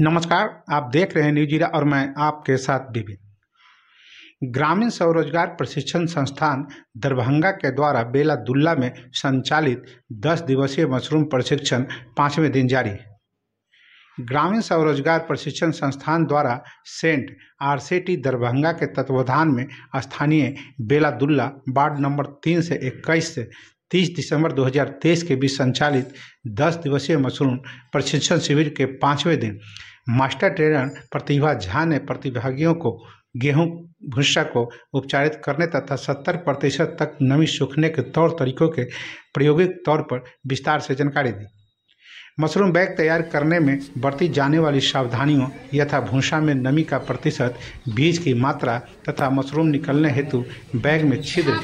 नमस्कार, आप देख रहे हैं न्यूज जीरा और मैं आपके साथ विपिन। ग्रामीण स्वरोजगार प्रशिक्षण संस्थान दरभंगा के द्वारा बेला दुल्ला में संचालित 10 दिवसीय मशरूम प्रशिक्षण 5वें दिन जारी। ग्रामीण स्वरोजगार प्रशिक्षण संस्थान द्वारा सेंट आरसीटी दरभंगा के तत्वावधान में स्थानीय बेला दुल्ला वार्ड नंबर 3 से 21 से 30 दिसंबर 2023 के बीच संचालित 10 दिवसीय मशरूम प्रशिक्षण शिविर के 5वें दिन मास्टर ट्रेनर प्रतिभा झा ने प्रतिभागियों को गेहूं भूसा को उपचारित करने तथा 70% तक नमी सूखने के तौर तरीकों के प्रायोगिक तौर पर विस्तार से जानकारी दी। मशरूम बैग तैयार करने में बरती जाने वाली सावधानियों यथा भूसा में नमी का प्रतिशत, बीज की मात्रा तथा मशरूम निकलने हेतु बैग में छिद्र,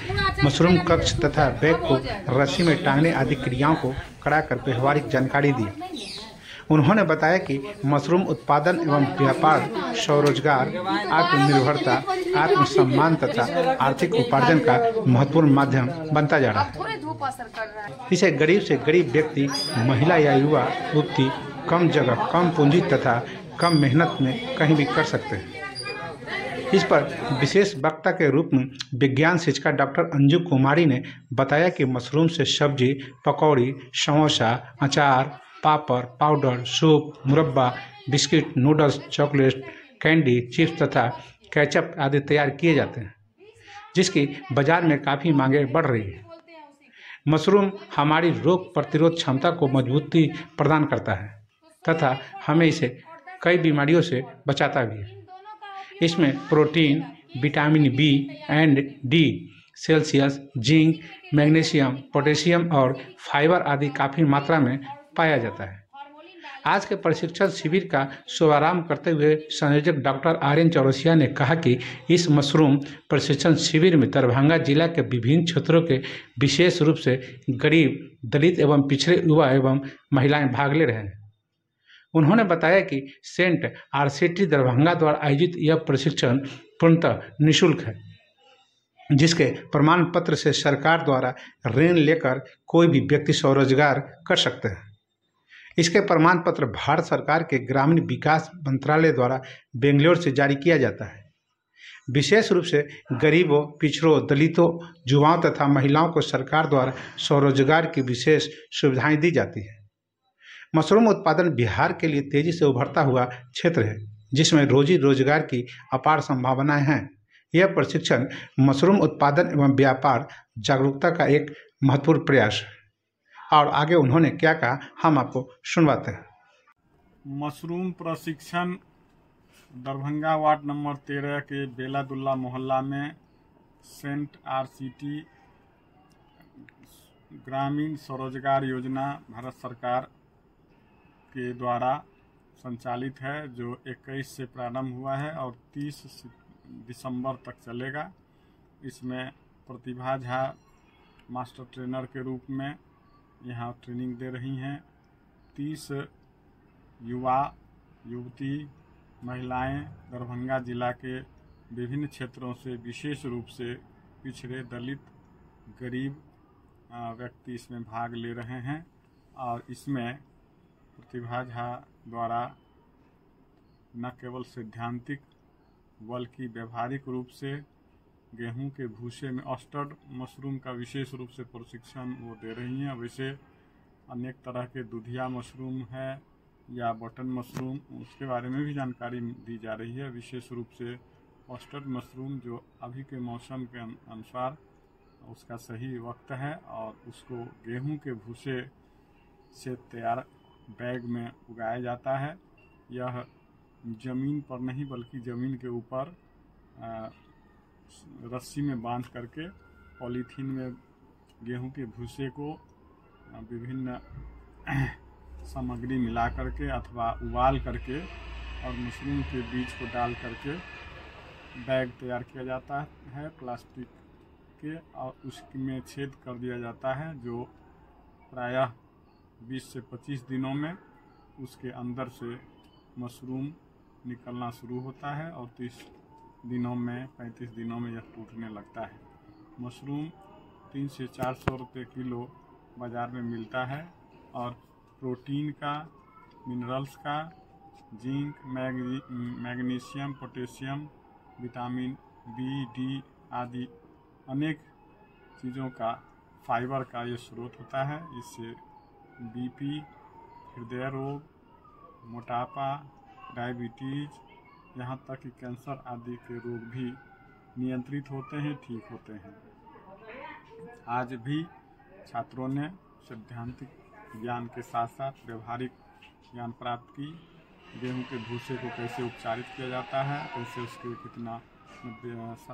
मशरूम कक्ष तथा बैग को रस्सी में टांगने आदि क्रियाओं को कराकर व्यवहारिक जानकारी दी। उन्होंने बताया कि मशरूम उत्पादन एवं व्यापार स्वरोजगार, आत्मनिर्भरता, आत्मसम्मान तथा आर्थिक उपार्जन का महत्वपूर्ण माध्यम बनता जा रहा है। इसे गरीब से गरीब व्यक्ति, महिला या युवा युवती कम जगह, कम पूंजी तथा कम मेहनत में कहीं भी कर सकते हैं। इस पर विशेष वक्ता के रूप में विज्ञान शिक्षिका डॉक्टर अंजू कुमारी ने बताया कि मशरूम से सब्जी, पकौड़ी, समोसा, अचार, पापड़, पाउडर, सूप, मुरब्बा, biscuit, noodles, chocolate, candy, chips तथा केचप आदि तैयार किए जाते हैं, जिसकी बाजार में काफ़ी मांगे बढ़ रही है। मशरूम हमारी रोग प्रतिरोध क्षमता को मजबूती प्रदान करता है तथा हमें इसे कई बीमारियों से बचाता भी है। इसमें protein, vitamin B and D, Celsius, zinc, magnesium, potassium और फाइबर आदि काफ़ी मात्रा में पाया जाता है। आज के प्रशिक्षण शिविर का शुभारंभ करते हुए संयोजक डॉक्टर आर्यन चौरसिया ने कहा कि इस मशरूम प्रशिक्षण शिविर में दरभंगा जिला के विभिन्न क्षेत्रों के विशेष रूप से गरीब, दलित एवं पिछड़े युवा एवं महिलाएं भाग ले रहे हैं। उन्होंने बताया कि सेंट आरसीटी दरभंगा द्वारा आयोजित यह प्रशिक्षण पूर्णतः निःशुल्क है, जिसके प्रमाण पत्र से सरकार द्वारा ऋण लेकर कोई भी व्यक्ति स्वरोजगार कर सकते हैं। इसके प्रमाण पत्र भारत सरकार के ग्रामीण विकास मंत्रालय द्वारा बेंगलोर से जारी किया जाता है। विशेष रूप से गरीबों, पिछड़ों, दलितों, युवाओं तथा महिलाओं को सरकार द्वारा स्वरोजगार की विशेष सुविधाएं दी जाती है। मशरूम उत्पादन बिहार के लिए तेजी से उभरता हुआ क्षेत्र है, जिसमें रोजी रोजगार की अपार संभावनाएं हैं। यह प्रशिक्षण मशरूम उत्पादन एवं व्यापार जागरूकता का एक महत्वपूर्ण प्रयास है। और आगे उन्होंने क्या कहा, हम आपको सुनवाते हैं। मशरूम प्रशिक्षण दरभंगा वार्ड नंबर 13 के बेला दुल्ला मोहल्ला में सेंट आरसीटी ग्रामीण स्वरोजगार योजना भारत सरकार के द्वारा संचालित है, जो 21 से प्रारंभ हुआ है और 30 दिसंबर तक चलेगा। इसमें प्रतिभा झा मास्टर ट्रेनर के रूप में यहाँ ट्रेनिंग दे रही हैं। 30 युवा युवती महिलाएं दरभंगा जिला के विभिन्न क्षेत्रों से, विशेष रूप से पिछड़े, दलित, गरीब व्यक्ति इसमें भाग ले रहे हैं। और इसमें प्रतिभा झा द्वारा न केवल सैद्धांतिक बल्कि व्यवहारिक रूप से गेहूं के भूसे में अस्टर्ड मशरूम का विशेष रूप से प्रशिक्षण वो दे रही हैं। वैसे अनेक तरह के दुधिया मशरूम है या बटन मशरूम, उसके बारे में भी जानकारी दी जा रही है। विशेष रूप से अस्टर्ड मशरूम जो अभी के मौसम के अनुसार उसका सही वक्त है और उसको गेहूं के भूसे से तैयार बैग में उगाया जाता है। यह ज़मीन पर नहीं बल्कि ज़मीन के ऊपर रस्सी में बांध करके पॉलीथीन में गेहूं के भूसे को विभिन्न सामग्री मिला करके अथवा उबाल करके और मशरूम के बीज को डाल करके बैग तैयार किया जाता है प्लास्टिक के, और उसमें छेद कर दिया जाता है, जो प्रायः 20 से 25 दिनों में उसके अंदर से मशरूम निकलना शुरू होता है और 30 दिनों में, 35 दिनों में यह टूटने लगता है। मशरूम 300 से 400 रुपये किलो बाज़ार में मिलता है और प्रोटीन का, मिनरल्स का, zinc, magnesium, potassium, vitamin B, D आदि अनेक चीज़ों का फाइबर का ये स्रोत होता है। इससे बीपी, हृदय रोग, मोटापा, डायबिटीज, यहाँ तक कि कैंसर आदि के रोग भी नियंत्रित होते हैं, ठीक होते हैं। आज भी छात्रों ने सैद्धांतिक ज्ञान के साथ साथ व्यवहारिक ज्ञान प्राप्त की। गेहूं के भूसे को कैसे उपचारित किया जाता है, कैसे उसके कितना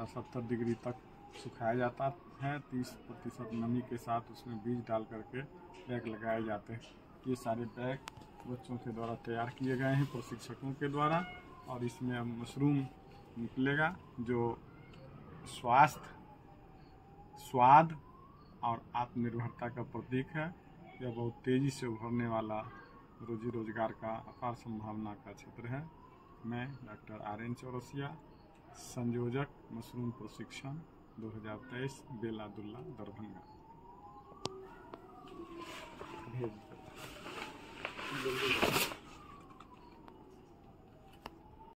70 डिग्री तक सुखाया जाता है, 30% नमी के साथ उसमें बीज डाल करके बैग लगाए जाते हैं। ये सारे बैग बच्चों के द्वारा तैयार किए गए हैं, प्रशिक्षकों के द्वारा। और इसमें अब मशरूम निकलेगा जो स्वास्थ्य, स्वाद और आत्मनिर्भरता का प्रतीक है। यह बहुत तेज़ी से उभरने वाला रोजी रोजगार का अपार संभावना का क्षेत्र है। मैं डॉक्टर RN चौरसिया, संयोजक मशरूम प्रशिक्षण 2023, बेला दुल्ला, दरभंगा। भेज